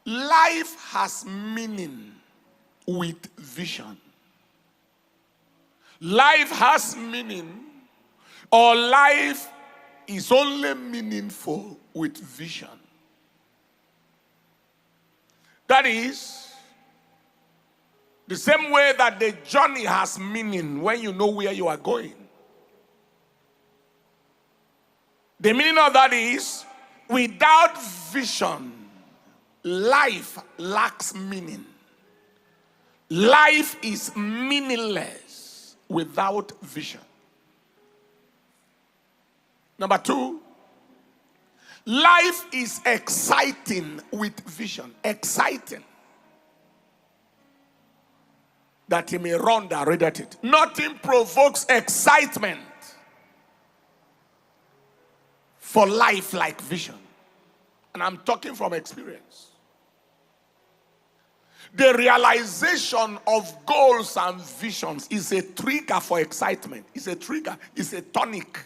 Life has meaning with vision. Life has meaning, or life is only meaningful with vision. That is, the same way that the journey has meaning when you know where you are going. The meaning of that is, without vision, life lacks meaning. Life is meaningless without vision. Number two, life is exciting with vision. Exciting. That he may run that readeth it. Nothing provokes excitement for life like vision. And I'm talking from experience. The realization of goals and visions is a trigger for excitement. It's a trigger. It's a tonic.